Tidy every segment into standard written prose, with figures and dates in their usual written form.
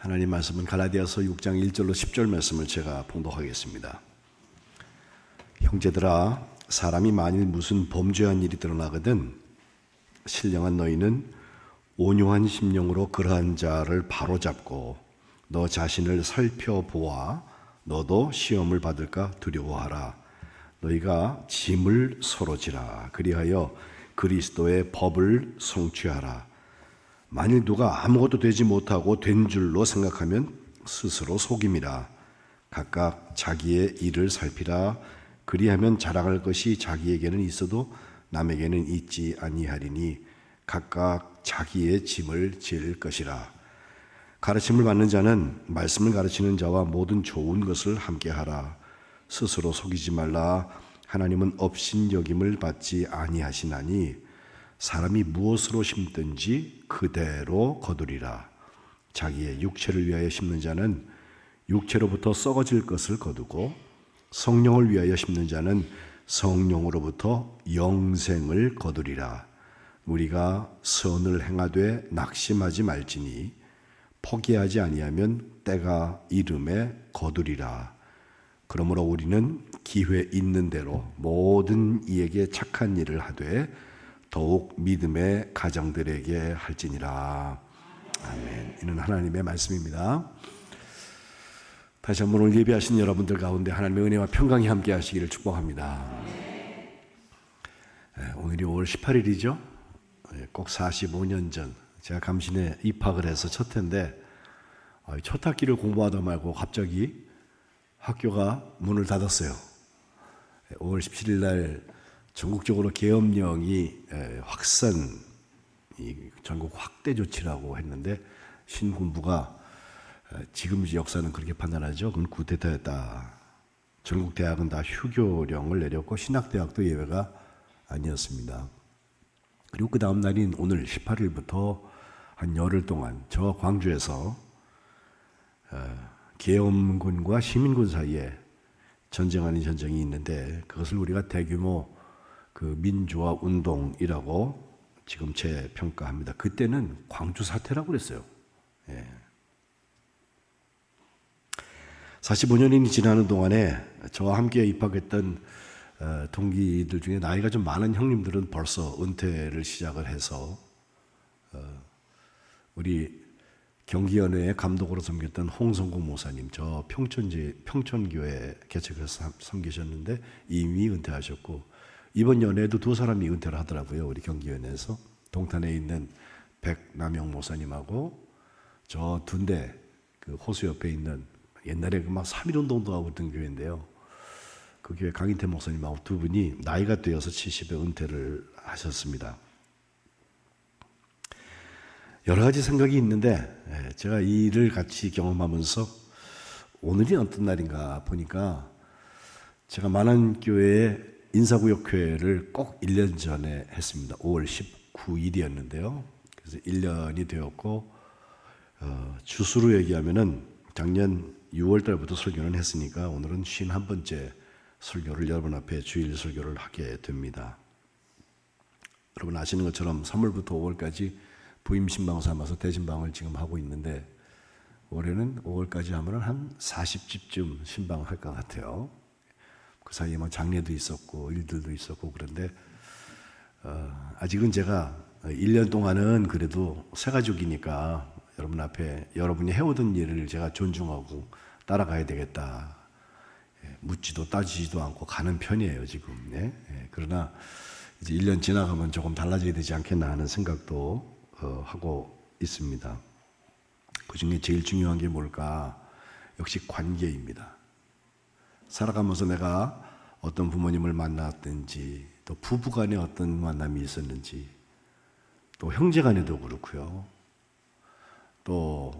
하나님 말씀은 갈라디아서 6장 1절로 10절 말씀을 제가 봉독하겠습니다. 형제들아, 사람이 만일 무슨 범죄한 일이 드러나거든 신령한 너희는 온유한 심령으로 그러한 자를 바로잡고 너 자신을 살펴보아 너도 시험을 받을까 두려워하라. 너희가 짐을 서로 지라. 그리하여 그리스도의 법을 성취하라. 만일 누가 아무것도 되지 못하고 된 줄로 생각하면 스스로 속임이라. 각각 자기의 일을 살피라. 그리하면 자랑할 것이 자기에게는 있어도 남에게는 있지 아니하리니 각각 자기의 짐을 질 것이라. 가르침을 받는 자는 말씀을 가르치는 자와 모든 좋은 것을 함께하라. 스스로 속이지 말라. 하나님은 업신여김을 받지 아니하시나니 사람이 무엇으로 심든지 그대로 거두리라. 자기의 육체를 위하여 심는 자는 육체로부터 썩어질 것을 거두고 성령을 위하여 심는 자는 성령으로부터 영생을 거두리라. 우리가 선을 행하되 낙심하지 말지니 포기하지 아니하면 때가 이름에 거두리라. 그러므로 우리는 기회 있는 대로 모든 이에게 착한 일을 하되 더욱 믿음의 가정들에게 할지니라. 아멘. 이는 하나님의 말씀입니다. 다시 한번 오늘 예배하신 여러분들 가운데 하나님의 은혜와 평강이 함께 하시기를 축복합니다. 오늘이 5월 18일이죠. 꼭 45년 전 제가 감신에 입학을 해서 첫 해인데 첫 학기를 공부하다 말고 갑자기 학교가 문을 닫았어요. 5월 17일 날 전국적으로 계엄령이 전국 확대 조치라고 했는데 신군부가 지금 역사는 그렇게 판단하죠. 그건 쿠데타였다. 전국 대학은 다 휴교령을 내렸고 신학대학도 예외가 아니었습니다. 그리고 그 다음 날인 오늘 18일부터 한 열흘 동안 저 광주에서 계엄군과 시민군 사이에 전쟁 아닌 전쟁이 있는데 그것을 우리가 대규모 그 민주화 운동이라고 지금 재평가합니다. 그때는 광주 사태라고 그랬어요. 45년이 지나는 동안에 저와 함께 입학했던 동기들 중에 나이가 좀 많은 형님들은 벌써 은퇴를 시작을 해서 우리 경기연회의 감독으로 섬겼던 홍성국 목사님, 저 평촌교회 개척해서 섬기셨는데 이미 은퇴하셨고 이번 연회에도 두 사람이 은퇴를 하더라고요. 우리 경기연회에서 동탄에 있는 백남영 목사님하고 저 둔대 그 호수 옆에 있는 옛날에 그 막 3.1운동도 하고 있던 교회인데요. 그 교회 강인태 목사님하고 두 분이 나이가 되어서 70에 은퇴를 하셨습니다. 여러 가지 생각이 있는데 제가 이 일을 같이 경험하면서 오늘이 어떤 날인가 보니까 제가 만안교회에 인사구역회를 꼭 1년 전에 했습니다. 5월 19일이었는데요. 그래서 1년이 되었고 주수로 얘기하면은 작년 6월 달부터 설교는 했으니까 오늘은 51번째 설교를 여러분 앞에 주일 설교를 하게 됩니다. 여러분 아시는 것처럼 3월부터 5월까지 부임 신방 삼아서 대신방을 지금 하고 있는데 올해는 5월까지 하면 한 40집쯤 신방할 것 같아요. 그 사이에 뭐 장례도 있었고 일들도 있었고 그런데 아직은 제가 1년 동안은 그래도 새가족이니까 여러분 앞에 여러분이 해오던 일을 제가 존중하고 따라가야 되겠다. 묻지도 따지지도 않고 가는 편이에요 지금. 그러나 이제 1년 지나가면 조금 달라져야 되지 않겠나 하는 생각도 하고 있습니다. 그 중에 제일 중요한 게 뭘까? 역시 관계입니다. 살아가면서 내가 어떤 부모님을 만났든지 또 부부간에 어떤 만남이 있었는지 또 형제간에도 그렇고요. 또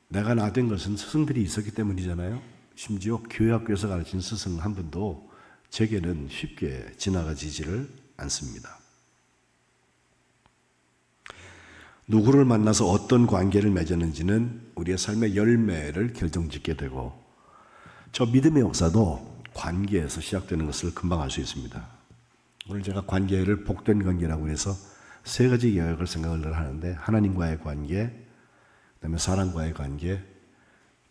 내가 나된 것은 스승들이 있었기 때문이잖아요. 심지어 교회학교에서 가르친 스승 한 분도 제게는 쉽게 지나가지지를 않습니다. 누구를 만나서 어떤 관계를 맺었는지는 우리의 삶의 열매를 결정짓게 되고 저 믿음의 역사도 관계에서 시작되는 것을 금방 알 수 있습니다. 오늘 제가 관계를 복된 관계라고 해서 세 가지 영역을 생각을 하는데 하나님과의 관계, 그다음에 사람과의 관계,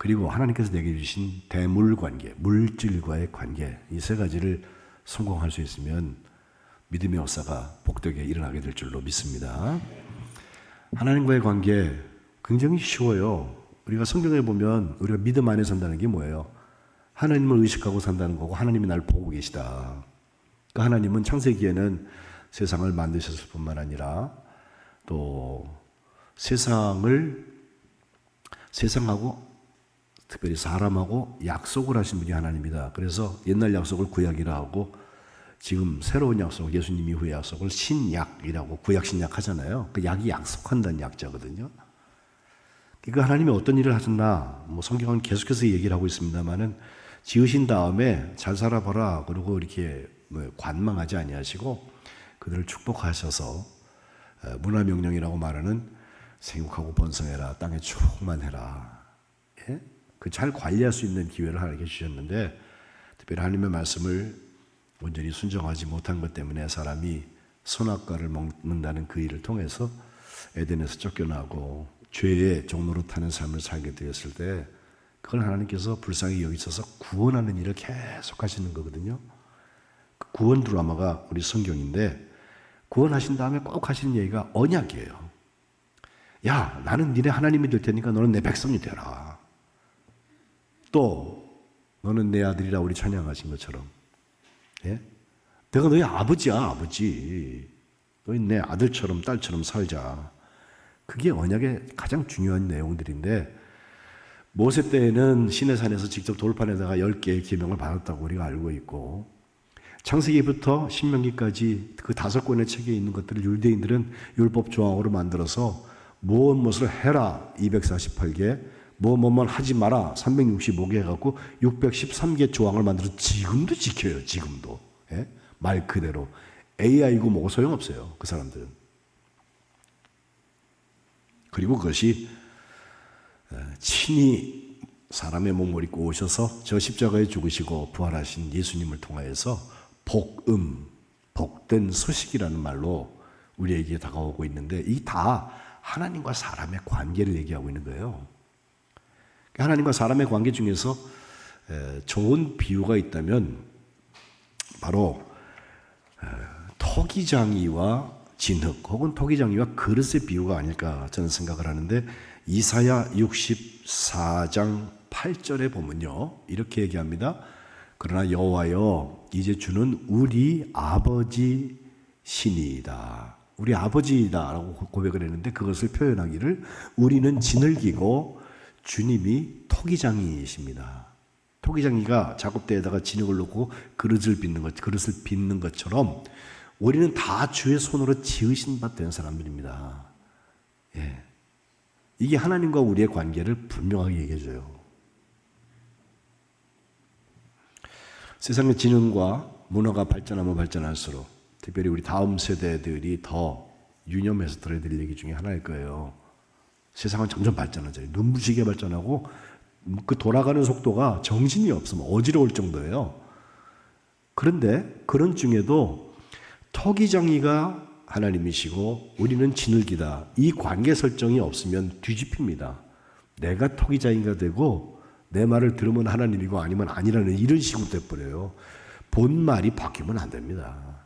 그리고 하나님께서 내게 주신 대물 관계, 물질과의 관계, 이 세 가지를 성공할 수 있으면 믿음의 역사가 복되게 일어나게 될 줄로 믿습니다. 하나님과의 관계 굉장히 쉬워요. 우리가 성경에 보면 우리가 믿음 안에 산다는 게 뭐예요? 하나님을 의식하고 산다는 거고 하나님이 날 보고 계시다. 그러니까 하나님은 창세기에는 세상을 만드셨을 뿐만 아니라 또 세상하고 특별히 사람하고 약속을 하신 분이 하나님이다. 그래서 옛날 약속을 구약이라 하고 지금 새로운 약속, 예수님 이후의 약속을 신약이라고 구약 신약 하잖아요. 그 약이 약속한다는 약자거든요. 그 하나님이 어떤 일을 하셨나, 성경은 계속해서 얘기를 하고 있습니다만은 지으신 다음에 잘 살아봐라. 그리고 이렇게 관망하지 아니하시고 그들을 축복하셔서 문화명령이라고 말하는 생육하고 번성해라. 땅에 충만해라. 예? 그 잘 관리할 수 있는 기회를 하나님께 주셨는데 특별히 하나님의 말씀을 온전히 순종하지 못한 것 때문에 사람이 선악과를 먹는다는 그 일을 통해서 에덴에서 쫓겨나고 죄의 종로로 타는 삶을 살게 되었을 때 그걸 하나님께서 불쌍히 여기셔서 구원하는 일을 계속 하시는 거거든요. 그 구원 드라마가 우리 성경인데 구원하신 다음에 꼭 하시는 얘기가 언약이에요. 야, 나는 니네 하나님이 될 테니까 너는 내 백성이 되라. 또 너는 내 아들이라 우리 찬양하신 것처럼 예? 내가 너희 아버지야, 아버지. 너희 내 아들처럼 딸처럼 살자. 그게 언약의 가장 중요한 내용들인데 모세 때에는 시내산에서 직접 돌판에다가 10개의 계명을 받았다고 우리가 알고 있고 창세기부터 신명기까지 그 5권의 책에 있는 것들을 유대인들은 율법 조항으로 만들어서 무엇을 해라 248개, 뭐뭐만 하지 마라 365개 해갖고 613개 조항을 만들어서 지금도 지켜요. 지금도. 예? 말 그대로. AI고 뭐고 소용없어요. 그 사람들은. 그리고 그것이 친히 사람의 몸을 입고 오셔서 저 십자가에 죽으시고 부활하신 예수님을 통하여서 복음, 복된 소식이라는 말로 우리에게 다가오고 있는데 이 다 하나님과 사람의 관계를 얘기하고 있는 거예요. 하나님과 사람의 관계 중에서 좋은 비유가 있다면 바로 토기장이와 진흙 혹은 토기장이와 그릇의 비유가 아닐까 저는 생각을 하는데 이사야 64장 8절에 보면요 이렇게 얘기합니다. 그러나 여호와여 이제 주는 우리 아버지 신이다. 우리 아버지이다 라고 고백을 했는데 그것을 표현하기를 우리는 진흙이고 주님이 토기장이십니다. 토기장이가 작업대에다가 진흙을 넣고 그릇을 빚는 것처럼 우리는 다 주의 손으로 지으신 바 된 사람들입니다. 예. 이게 하나님과 우리의 관계를 분명하게 얘기해줘요. 세상의 지능과 문화가 발전하면 발전할수록 특별히 우리 다음 세대들이 더 유념해서 들어야 될 얘기 중에 하나일 거예요. 세상은 점점 발전하죠. 눈부시게 발전하고 그 돌아가는 속도가 정신이 없으면 어지러울 정도예요. 그런데 그런 중에도 토기장이가 하나님이시고 우리는 진흙이다. 이 관계 설정이 없으면 뒤집힙니다. 내가 토기장이가 되고 내 말을 들으면 하나님이고 아니면 아니라는 이런 식으로 돼버려요. 본말이 바뀌면 안 됩니다.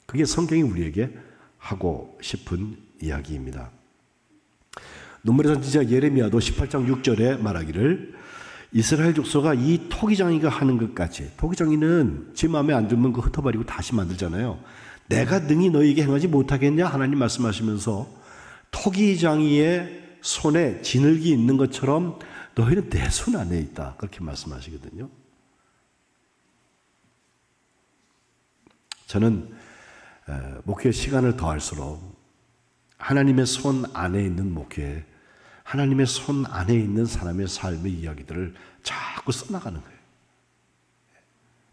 그게 성경이 우리에게 하고 싶은 이야기입니다. 눈물의 선지자 예레미야도 18장 6절에 말하기를 이스라엘 족속아 이 토기장이가 하는 것까지 토기장이는 제 마음에 안 들면 그 흩어버리고 다시 만들잖아요. 내가 능히 너희에게 행하지 못하겠냐 하나님 말씀하시면서 토기장이의 손에 진흙이 있는 것처럼 너희는 내 손 안에 있다 그렇게 말씀하시거든요. 저는 목회 시간을 더할수록 하나님의 손 안에 있는 목회, 하나님의 손 안에 있는 사람의 삶의 이야기들을 자꾸 써나가는 거예요.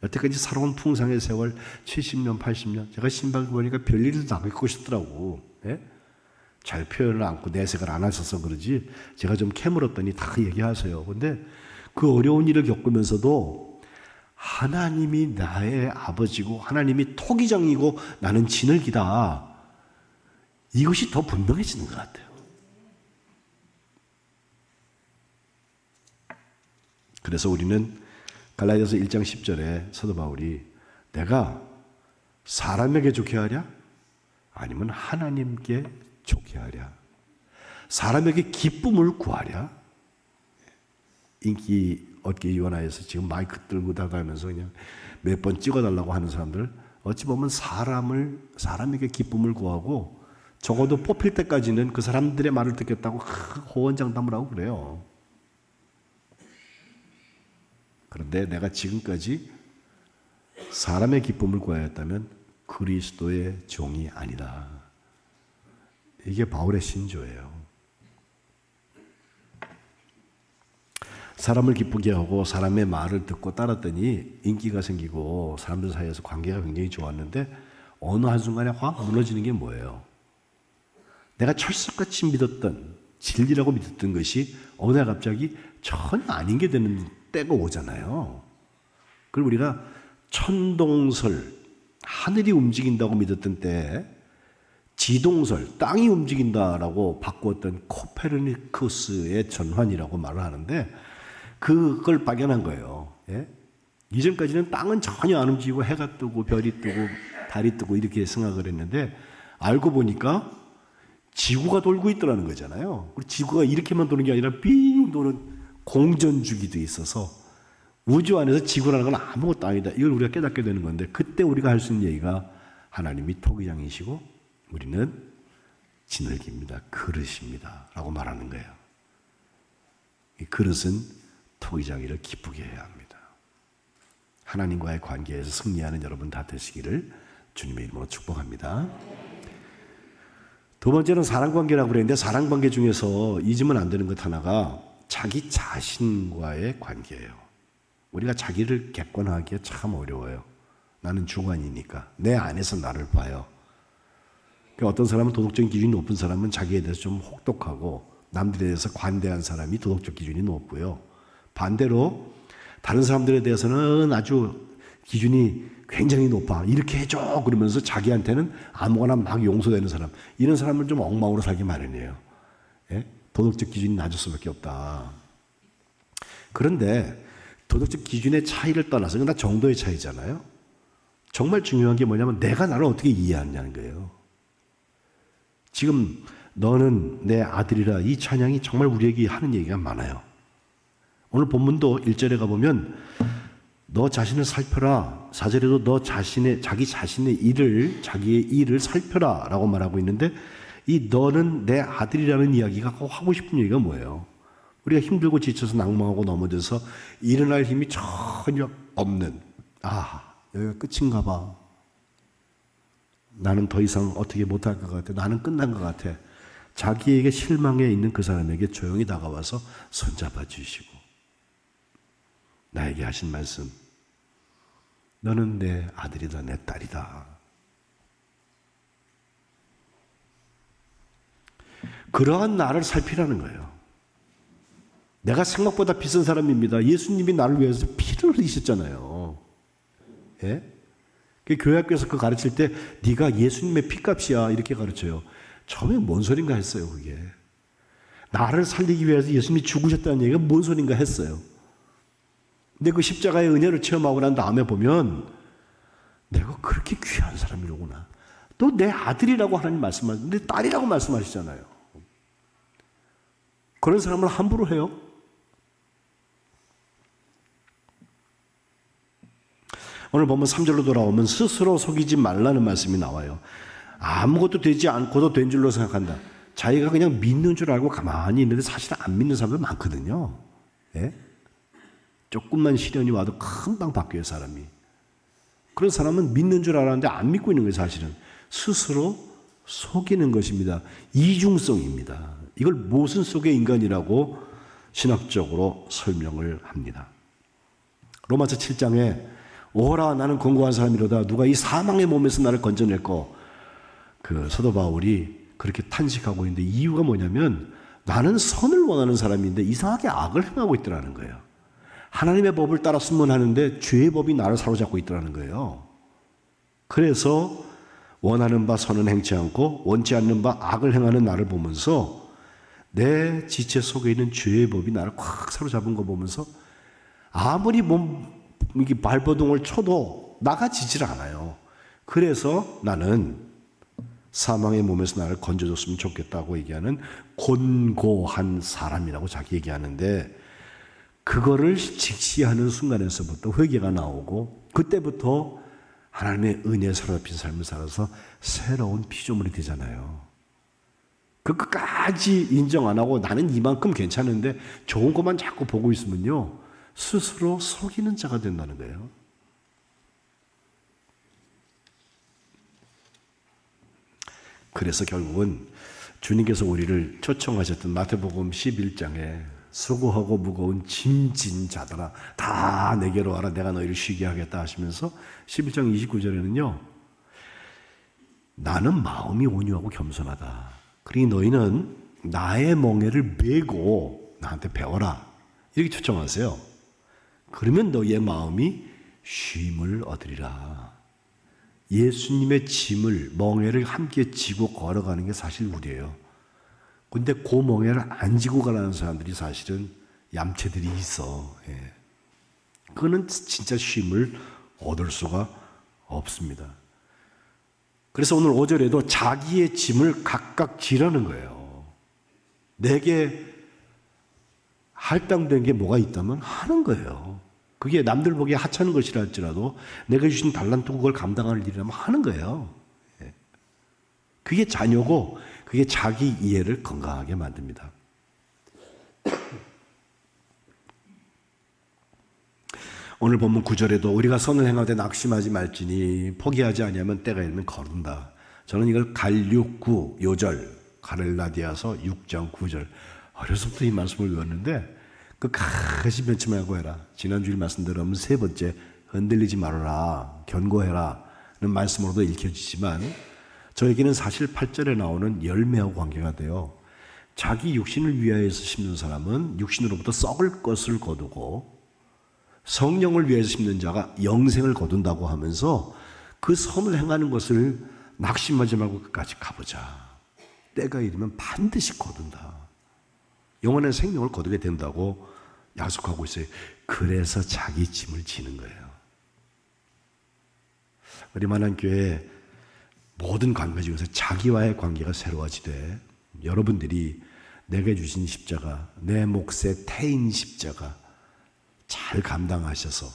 여태까지 살아온 풍상의 세월 70년, 80년 제가 신방 보니까 별일을 다 겪고 싶더라고. 예? 잘 표현을 않고 내색을 안 하셔서 그러지 제가 좀 캐물었더니 다 얘기하세요. 근데 그 어려운 일을 겪으면서도 하나님이 나의 아버지고 하나님이 토기장이고 나는 진흙이다. 이것이 더 분명해지는 것 같아요. 그래서 우리는 갈라디아서 1장 10절에 사도 바울이 내가 사람에게 좋게 하랴? 아니면 하나님께 좋게 하랴? 사람에게 기쁨을 구하랴? 인기 얻기 위원하여서 지금 마이크 들고 다가면서 그냥 몇 번 찍어달라고 하는 사람들, 어찌 보면 사람에게 기쁨을 구하고 적어도 뽑힐 때까지는 그 사람들의 말을 듣겠다고 호언장담을 하고 그래요. 그런데 내가 지금까지 사람의 기쁨을 구하였다면 그리스도의 종이 아니다. 이게 바울의 신조예요. 사람을 기쁘게 하고 사람의 말을 듣고 따랐더니 인기가 생기고 사람들 사이에서 관계가 굉장히 좋았는데 어느 한순간에 확 무너지는 게 뭐예요? 내가 철석같이 믿었던 진리라고 믿었던 것이 어느 날 갑자기 전혀 아닌 게 되는 때가 오잖아요. 그리고 우리가 천동설, 하늘이 움직인다고 믿었던 때 지동설, 땅이 움직인다라고 바꾸었던 코페르니쿠스의 전환이라고 말을 하는데 그걸 발견한 거예요. 예? 이전까지는 땅은 전혀 안 움직이고 해가 뜨고 별이 뜨고 달이 뜨고 이렇게 생각을 했는데 알고 보니까 지구가 돌고 있더라는 거잖아요. 그리고 지구가 이렇게만 도는 게 아니라 빙 도는 공전주기도 있어서 우주 안에서 지구라는 건 아무것도 아니다. 이걸 우리가 깨닫게 되는 건데 그때 우리가 할 수 있는 얘기가 하나님이 토기장이시고 우리는 진흙입니다. 그릇입니다. 라고 말하는 거예요. 이 그릇은 토기장이를 기쁘게 해야 합니다. 하나님과의 관계에서 승리하는 여러분 다 되시기를 주님의 이름으로 축복합니다. 두 번째는 사랑관계라고 그랬는데 사랑관계 중에서 잊으면 안 되는 것 하나가 자기 자신과의 관계예요. 우리가 자기를 객관화하기가 참 어려워요. 나는 주관이니까 내 안에서 나를 봐요. 그러니까 어떤 사람은 도덕적인 기준이 높은 사람은 자기에 대해서 좀 혹독하고 남들에 대해서 관대한 사람이 도덕적 기준이 높고요. 반대로 다른 사람들에 대해서는 아주 기준이 굉장히 높아. 이렇게 해줘. 그러면서 자기한테는 아무거나 막 용서되는 사람. 이런 사람을 좀 엉망으로 살기 마련이에요. 예? 도덕적 기준이 낮을 수밖에 없다. 그런데 도덕적 기준의 차이를 떠나서 그건 다 정도의 차이잖아요. 정말 중요한 게 뭐냐면 내가 나를 어떻게 이해하느냐는 거예요. 지금 너는 내 아들이라 이 찬양이 정말 우리에게 하는 얘기가 많아요. 오늘 본문도 1절에 가보면 너 자신을 살펴라. 4절에도 너 자신의 자기 자신의 자기의 일을 살펴라 라고 말하고 있는데 이 너는 내 아들이라는 이야기가 하고 싶은 얘기가 뭐예요? 우리가 힘들고 지쳐서 낭망하고 넘어져서 일어날 힘이 전혀 없는 여기가 끝인가 봐. 나는 더 이상 어떻게 못할 것 같아. 나는 끝난 것 같아. 자기에게 실망해 있는 그 사람에게 조용히 다가와서 손잡아 주시고 나에게 하신 말씀, 너는 내 아들이다, 내 딸이다. 그러한 나를 살피라는 거예요. 내가 생각보다 비싼 사람입니다. 예수님이 나를 위해서 피를 흘리셨잖아요. 예? 그 교회 학교에서 그 가르칠 때 네가 예수님의 피값이야 이렇게 가르쳐요. 처음에 뭔 소린가 했어요. 그게 나를 살리기 위해서 예수님이 죽으셨다는 얘기가 뭔 소린가 했어요. 근데 그 십자가의 은혜를 체험하고 난 다음에 보면 내가 그렇게 귀한 사람이로구나. 또 내 아들이라고 하나님 말씀하시는데 내 딸이라고 말씀하시잖아요. 그런 사람을 함부로 해요? 오늘 보면 3절로 돌아오면 스스로 속이지 말라는 말씀이 나와요. 아무것도 되지 않고도 된 줄로 생각한다. 자기가 그냥 믿는 줄 알고 가만히 있는데 사실 안 믿는 사람들 많거든요. 예? 조금만 시련이 와도 금방 바뀌어요, 사람이. 그런 사람은 믿는 줄 알았는데 안 믿고 있는 거예요, 사실은. 스스로 속이는 것입니다. 이중성입니다. 이걸 모순 속의 인간이라고 신학적으로 설명을 합니다. 로마서 7장에 오호라 나는 권고한 사람이로다 누가 이 사망의 몸에서 나를 건져낼꼬 그 사도 바울이 그렇게 탄식하고 있는데 이유가 뭐냐면 나는 선을 원하는 사람인데 이상하게 악을 행하고 있더라는 거예요. 하나님의 법을 따랐으면 하는데 죄의 법이 나를 사로잡고 있더라는 거예요. 그래서 원하는 바 선은 행치 않고 원치 않는 바 악을 행하는 나를 보면서 내 지체 속에 있는 죄의 법이 나를 꽉 사로잡은 거 보면서 아무리 이게 발버둥을 쳐도 나가지질 않아요. 그래서 나는 사망의 몸에서 나를 건져줬으면 좋겠다고 얘기하는 곤고한 사람이라고 자기 얘기하는데, 그거를 직시하는 순간에서부터 회개가 나오고, 그때부터 하나님의 은혜에 사로잡힌 삶을 살아서 새로운 피조물이 되잖아요. 그 끝까지 인정 안 하고 나는 이만큼 괜찮은데 좋은 것만 자꾸 보고 있으면요, 스스로 속이는 자가 된다는 거예요. 그래서 결국은 주님께서 우리를 초청하셨던 마태복음 11장에 수고하고 무거운 짐진 자들아 다 내게로 와라 내가 너희를 쉬게 하겠다 하시면서 11장 29절에는요, 나는 마음이 온유하고 겸손하다. 그러니 너희는 나의 멍에를 메고 나한테 배워라. 이렇게 초청하세요. 그러면 너희의 마음이 쉼을 얻으리라. 예수님의 짐을, 멍에를 함께 지고 걸어가는 게 사실 우리예요. 근데 그 멍에를 안 지고 가라는 사람들이 사실은 얌체들이 있어. 예. 그거는 진짜 쉼을 얻을 수가 없습니다. 그래서 오늘 5절에도 자기의 짐을 각각 지라는 거예요. 내게 할당된 게 뭐가 있다면 하는 거예요. 그게 남들 보기에 하찮은 것이라 할지라도 내가 주신 달란트 그걸 감당할 일이라면 하는 거예요. 그게 자녀고 그게 자기 이해를 건강하게 만듭니다. 오늘 본문 9절에도 우리가 선을 행하되 낙심하지 말지니 포기하지 아니하면 때가 이르면 거른다. 저는 이걸 갈육 9 요절 가를라디아서 6장 9절 어려서부터 이 말씀을 외웠는데 끝까지 변치 말고 해라. 지난주일 말씀대로 세 번째 흔들리지 말아라, 견고해라 는 말씀으로도 읽혀지지만 저에게는 사실 8절에 나오는 열매하고 관계가 돼요. 자기 육신을 위하여서 심는 사람은 육신으로부터 썩을 것을 거두고 성령을 위해서 심는 자가 영생을 거둔다고 하면서 그 선을 행하는 것을 낙심하지 말고 끝까지 가보자. 때가 이르면 반드시 거둔다. 영원한 생명을 거두게 된다고 약속하고 있어요. 그래서 자기 짐을 지는 거예요. 우리 만안교회 모든 관계 중에서 자기와의 관계가 새로워지되 여러분들이 내게 주신 십자가, 내 몫의 태인 십자가 잘 감당하셔서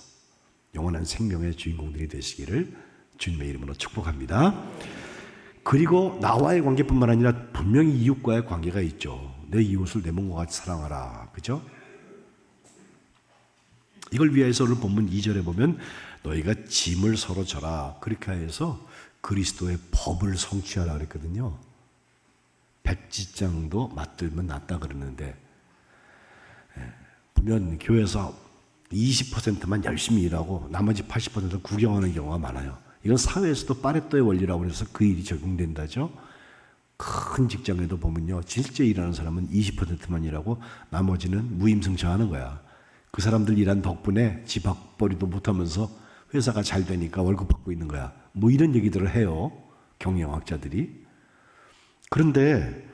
영원한 생명의 주인공들이 되시기를 주님의 이름으로 축복합니다. 그리고 나와의 관계뿐만 아니라 분명히 이웃과의 관계가 있죠. 내 이웃을 내 몸과 같이 사랑하라. 그죠? 이걸 위해서 오늘 본문 2절에 보면 너희가 짐을 서로 져라. 그렇게 해서 그리스도의 법을 성취하라 그랬거든요. 백지장도 맞들면 낫다 그러는데 보면 교회에서 20%만 열심히 일하고 나머지 80%를 구경하는 경우가 많아요. 이건 사회에서도 파레토의 원리라고 해서 그 일이 적용된다죠. 큰 직장에도 보면요, 실제 일하는 사람은 20%만 일하고 나머지는 무임승차하는 거야. 그 사람들 일한 덕분에 집 밥벌이도 못하면서 회사가 잘 되니까 월급 받고 있는 거야. 뭐 이런 얘기들을 해요, 경영학자들이. 그런데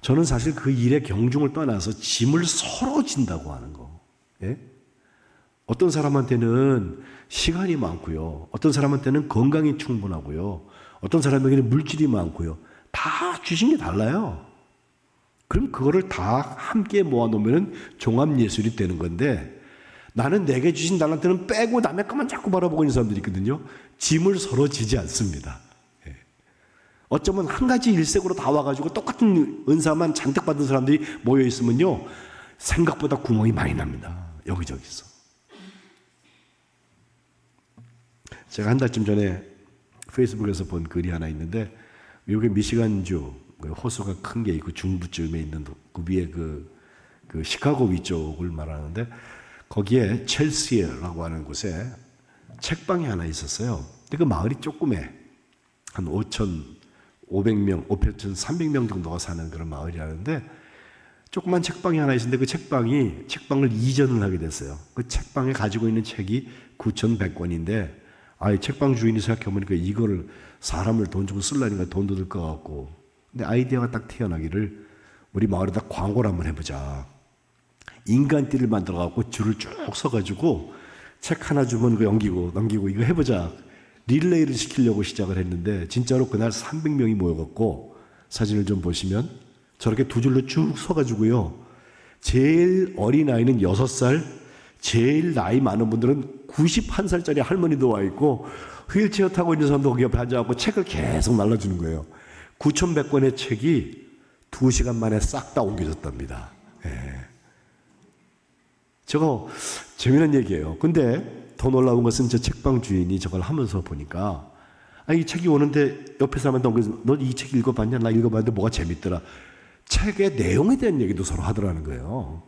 저는 사실 그 일의 경중을 떠나서 짐을 서로 진다고 하는 거. 예? 어떤 사람한테는 시간이 많고요. 어떤 사람한테는 건강이 충분하고요. 어떤 사람에게는 물질이 많고요. 다 주신 게 달라요. 그럼 그거를 다 함께 모아놓으면 종합예술이 되는 건데 나는 내게 주신 달란트는 빼고 남의 것만 자꾸 바라보고 있는 사람들이 있거든요. 짐을 서로 지지 않습니다. 어쩌면 한 가지 일색으로 다 와가지고 똑같은 은사만 잔뜩 받은 사람들이 모여있으면요, 생각보다 구멍이 많이 납니다. 여기저기서. 제가 한 달쯤 전에 페이스북에서 본 글이 하나 있는데, 미국의 미시간주 호수가 큰 게 있고 중부쯤에 있는 그 위에 그 시카고 위쪽을 말하는데, 거기에 첼시라고 하는 곳에 책방이 하나 있었어요. 근데 그 마을이 조그매. 한 5,500명, 5,300명 정도가 사는 그런 마을이라는데, 조그만 책방이 하나 있었는데 그 책방을 이전을 하게 됐어요. 그 책방에 가지고 있는 책이 9,100권인데, 이 책방 주인이 생각해보니까 이거를 사람을 돈 주고 쓰려니까 돈도 들 것 같고, 근데 아이디어가 딱 태어나기를 우리 마을에다 광고를 한번 해보자. 인간띠를 만들어갖고 줄을 쭉 서가지고 책 하나 주면 그 넘기고 이거 해보자. 릴레이를 시키려고 시작을 했는데 진짜로 그날 300명이 모여갖고 사진을 좀 보시면 저렇게 두 줄로 쭉 서가지고요. 제일 어린 아이는 6살, 제일 나이 많은 분들은 91살짜리 할머니도 와 있고 휠체어 타고 있는 사람도 거기 옆에 앉아갖고 책을 계속 날라주는 거예요. 9,100권의 책이 2시간 만에 싹 다 옮겨졌답니다. 예. 저거 재미난 얘기예요. 근데 더 놀라운 것은 저 책방 주인이 저걸 하면서 보니까 이 책이 오는데 옆에 사람한테 넘겨서 너 이 책 읽어봤냐? 나 읽어봤는데 뭐가 재밌더라. 책의 내용에 대한 얘기도 서로 하더라는 거예요.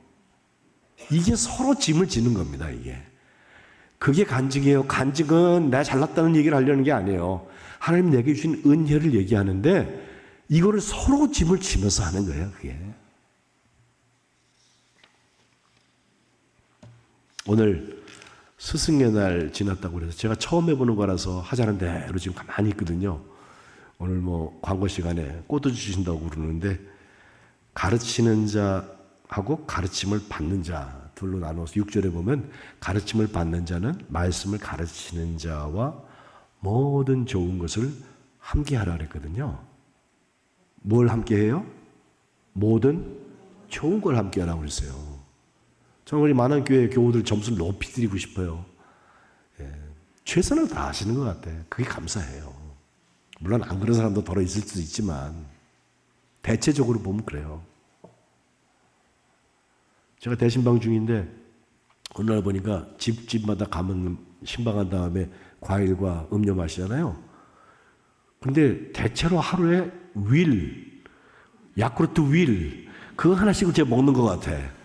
이게 서로 짐을 지는 겁니다. 이게. 그게 간증이에요. 간증은 내가 잘났다는 얘기를 하려는 게 아니에요. 하나님 내게 주신 은혜를 얘기하는데 이거를 서로 짐을 지면서 하는 거예요. 그게. 오늘 스승의 날 지났다고 그래서 제가 처음 해보는 거라서 하자는 대로 지금 가만히 있거든요. 오늘 뭐 광고 시간에 꽃도 주신다고 그러는데 가르치는 자하고 가르침을 받는 자 둘로 나눠서 6절에 보면 가르침을 받는 자는 말씀을 가르치는 자와 모든 좋은 것을 함께 하라 그랬거든요. 뭘 함께 해요? 모든 좋은 걸 함께 하라고 그랬어요. 저는 우리 만안교회 교우들 점수를 높이 드리고 싶어요. 예, 최선을 다하시는 것 같아. 그게 감사해요. 물론 안 그런 사람도 덜어 있을 수도 있지만 대체적으로 보면 그래요. 제가 대신방 중인데 어느 날 보니까 집마다 가면 신방한 다음에 과일과 음료 마시잖아요. 근데 대체로 하루에 야쿠르트 그거 하나씩은 제가 먹는 것 같아.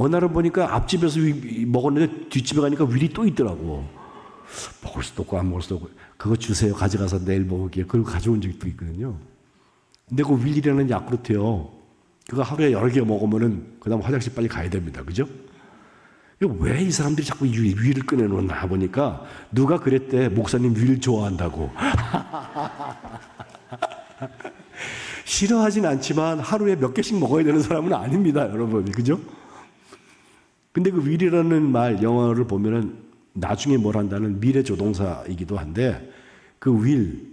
어느 날은 보니까 앞집에서 먹었는데 뒷집에 가니까 윌이 또 있더라고. 먹을 수도 없고 안 먹을 수도 없고 그거 주세요. 가져가서 내일 먹을게요. 그걸 가져온 적도 있거든요. 근데 그 윌이라는 야쿠르트요. 그거 하루에 여러 개 먹으면은 그 다음 화장실 빨리 가야 됩니다. 그죠? 왜 이 사람들이 자꾸 윌을 꺼내놓나 보니까 누가 그랬대. 목사님 윌 좋아한다고. 싫어하진 않지만 하루에 몇 개씩 먹어야 되는 사람은 아닙니다. 여러분. 그죠? 근데 그 윌이라는 말 영어를 보면은 나중에 뭘 한다는 미래 조동사이기도 한데 그 윌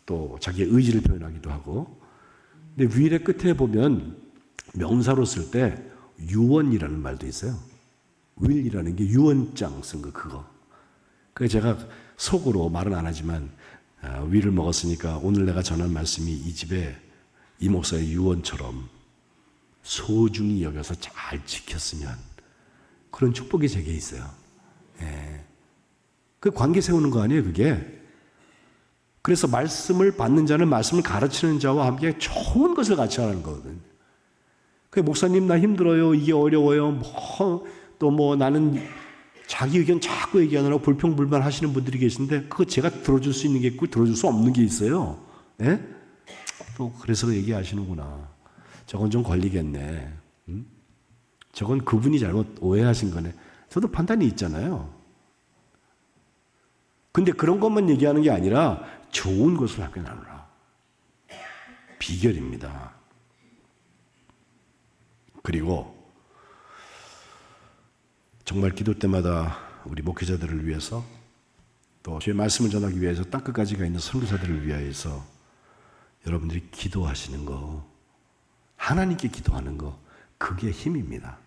또 자기의 의지를 표현하기도 하고 근데 윌의 끝에 보면 명사로 쓸 때 유언이라는 말도 있어요. 윌이라는 게 유언장 쓴 거 그거. 그래서 제가 속으로 말은 안 하지만 윌을 먹었으니까 오늘 내가 전한 말씀이 이 집에 이 목사의 유언처럼 소중히 여겨서 잘 지켰으면 그런 축복이 제게 있어요. 예. 그 관계 세우는 거 아니에요, 그게. 그래서 말씀을 받는 자는 말씀을 가르치는 자와 함께 좋은 것을 같이 하는 거거든요. 그 목사님 나 힘들어요, 이게 어려워요, 또 나는 자기 의견 자꾸 얘기하느라고 불평불만 하시는 분들이 계신데 그거 제가 들어줄 수 있는 게 있고 들어줄 수 없는 게 있어요. 예? 또 그래서 얘기하시는구나. 저건 좀 걸리겠네. 저건 그분이 잘못 오해하신 거네. 저도 판단이 있잖아요. 근데 그런 것만 얘기하는 게 아니라 좋은 것을 함께 나누라. 비결입니다. 그리고 정말 기도 때마다 우리 목회자들을 위해서 또 주의 말씀을 전하기 위해서 땅끝까지 가 있는 선교사들을 위하여서 여러분들이 기도하시는 거, 하나님께 기도하는 거, 그게 힘입니다.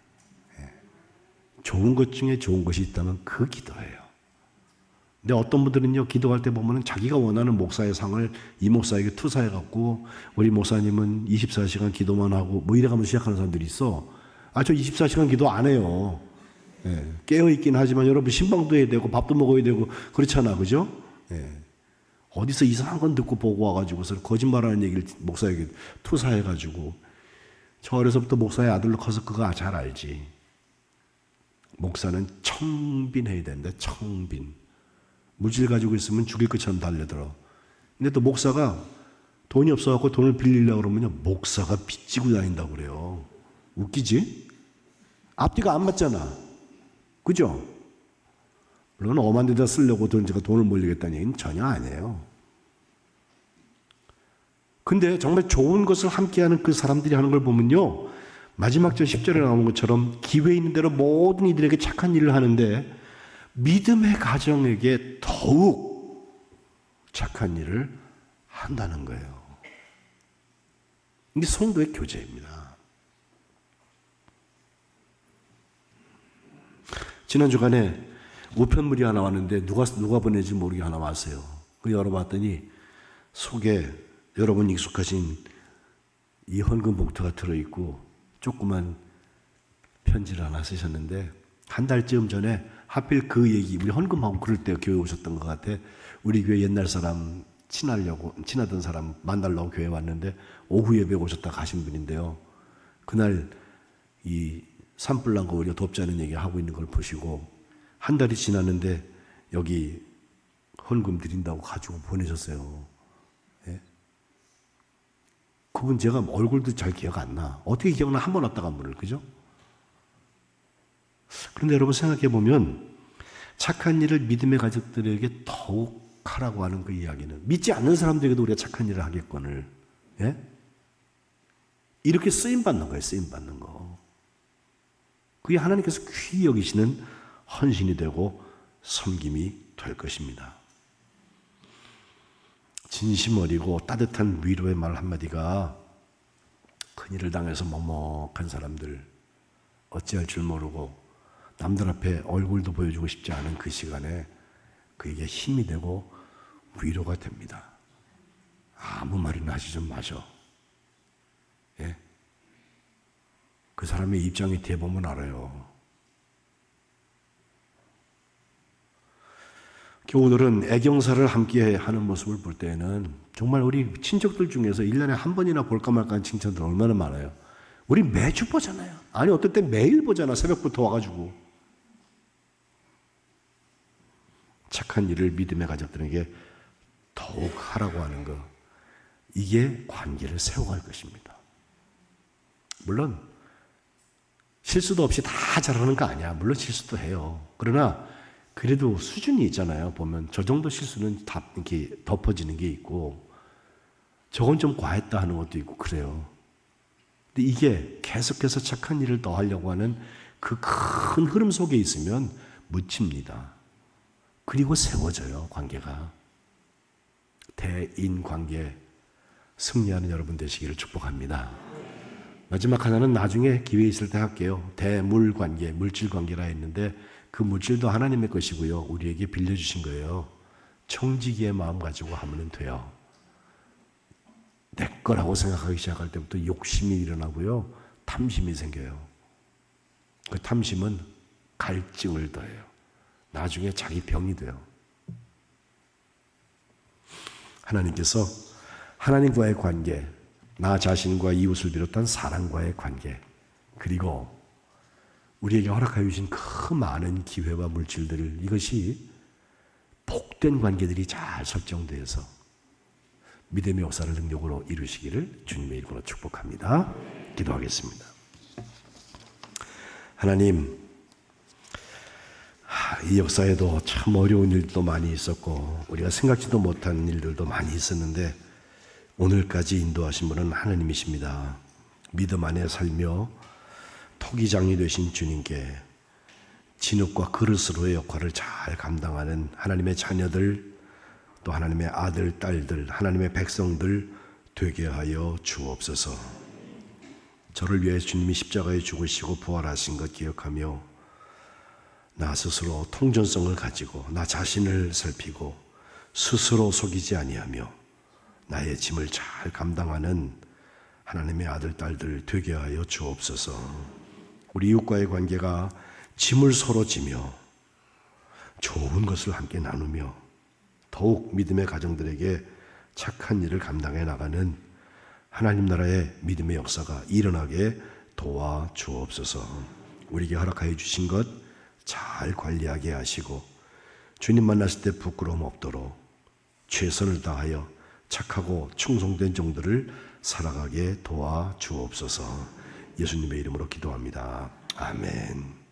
좋은 것 중에 좋은 것이 있다면 그 기도예요. 근데 어떤 분들은요, 기도할 때 보면은 자기가 원하는 목사의 상을 이 목사에게 투사해갖고, 우리 목사님은 24시간 기도만 하고, 이래가면서 시작하는 사람들이 있어. 저 24시간 기도 안 해요. 예, 깨어있긴 하지만 여러분 신방도 해야 되고, 밥도 먹어야 되고, 그렇잖아. 그죠? 예. 어디서 이상한 건 듣고 보고 와가지고서 거짓말하는 얘기를 목사에게 투사해가지고, 저 어려서부터 목사의 아들로 커서 그거 잘 알지. 목사는 청빈해야 되는데, 청빈. 물질 가지고 있으면 죽일 것처럼 달려들어. 근데 또 목사가 돈이 없어갖고 돈을 빌리려고 그러면요, 목사가 빚지고 다닌다고 그래요. 웃기지? 앞뒤가 안 맞잖아. 그죠? 물론 엄한 데다 쓰려고 제가 돈을 몰리겠다는 얘기는 전혀 아니에요. 근데 정말 좋은 것을 함께하는 그 사람들이 하는 걸 보면요, 마지막 절 10절에 나오는 것처럼 기회 있는 대로 모든 이들에게 착한 일을 하는데 믿음의 가정에게 더욱 착한 일을 한다는 거예요. 이게 성도의 교제입니다. 지난 주간에 우편물이 하나 왔는데 누가 보내는지 모르게 하나 왔어요. 그 열어봤더니 속에 여러분 익숙하신 이 헌금 봉투가 들어있고 조그만 편지를 하나 쓰셨는데, 한 달쯤 전에 하필 그 얘기, 우리 헌금하고 그럴 때 교회 오셨던 것 같아. 우리 교회 옛날 사람 친하던 사람 만나려고 교회 왔는데 오후 예배 오셨다 가신 분인데요. 그날 이 산불 난 거 우리가 돕자는 얘기 하고 있는 걸 보시고 한 달이 지났는데 여기 헌금 드린다고 가지고 보내셨어요. 예? 그분 제가 얼굴도 잘 기억 안 나. 어떻게 기억나? 한 번 왔다가 한 번을, 그죠? 그런데 여러분 생각해 보면 착한 일을 믿음의 가족들에게 더욱 하라고 하는 그 이야기는 믿지 않는 사람들에게도 우리가 착한 일을 하겠거늘, 예? 이렇게 쓰임받는 거예요. 쓰임받는 거. 그게 하나님께서 귀히 여기시는 헌신이 되고 섬김이 될 것입니다. 진심 어리고 따뜻한 위로의 말 한마디가 큰일을 당해서 먹먹한 사람들, 어찌할 줄 모르고 남들 앞에 얼굴도 보여주고 싶지 않은 그 시간에 그에게 힘이 되고 위로가 됩니다. 아무 말이나 하지 좀 마셔. 예? 그 사람의 입장이 돼보면 알아요. 교우들은 애경사를 함께 하는 모습을 볼 때에는 정말 우리 친척들 중에서 1년에 한 번이나 볼까 말까 하는 칭찬들 얼마나 많아요. 우리 매주 보잖아요. 아니 어떨 때 매일 보잖아. 새벽부터 와가지고. 착한 일을 믿음의 가족들에게 더욱 하라고 하는 것, 이게 관계를 세워갈 것입니다. 물론 실수도 없이 다 잘하는 거 아니야. 물론 실수도 해요. 그러나 그래도 수준이 있잖아요. 보면 저 정도 실수는 다 이렇게 덮어지는 게 있고 저건 좀 과했다 하는 것도 있고 그래요. 근데 이게 계속해서 착한 일을 더 하려고 하는 그 큰 흐름 속에 있으면 묻힙니다. 그리고 세워져요. 관계가. 대인 관계 승리하는 여러분 되시기를 축복합니다. 마지막 하나는 나중에 기회 있을 때 할게요. 대물 관계, 물질 관계라 했는데 그 물질도 하나님의 것이고요. 우리에게 빌려주신 거예요. 청지기의 마음 가지고 하면 돼요. 내 거라고 생각하기 시작할 때부터 욕심이 일어나고요. 탐심이 생겨요. 그 탐심은 갈증을 더해요. 나중에 자기 병이 돼요. 하나님께서 하나님과의 관계, 나 자신과 이웃을 비롯한 사람과의 관계, 그리고 우리에게 허락하여 주신 그 많은 기회와 물질들을, 이것이 복된 관계들이 잘 설정되어서 믿음의 역사를 능력으로 이루시기를 주님의 이름으로 축복합니다. 기도하겠습니다. 하나님, 이 역사에도 참 어려운 일도 많이 있었고 우리가 생각지도 못한 일들도 많이 있었는데 오늘까지 인도하신 분은 하나님이십니다. 믿음 안에 살며 토기장이 되신 주님께 진흙과 그릇으로의 역할을 잘 감당하는 하나님의 자녀들, 또 하나님의 아들, 딸들, 하나님의 백성들 되게 하여 주옵소서. 저를 위해 주님이 십자가에 죽으시고 부활하신 것 기억하며 나 스스로 통전성을 가지고 나 자신을 살피고 스스로 속이지 아니하며 나의 짐을 잘 감당하는 하나님의 아들, 딸들 되게 하여 주옵소서. 우리 이웃과의 관계가 짐을 서로 지며 좋은 것을 함께 나누며 더욱 믿음의 가정들에게 착한 일을 감당해 나가는 하나님 나라의 믿음의 역사가 일어나게 도와 주옵소서. 우리에게 허락하여 주신 것 잘 관리하게 하시고 주님 만났을 때 부끄러움 없도록 최선을 다하여 착하고 충성된 종들을 살아가게 도와 주옵소서. 예수님의 이름으로 기도합니다. 아멘.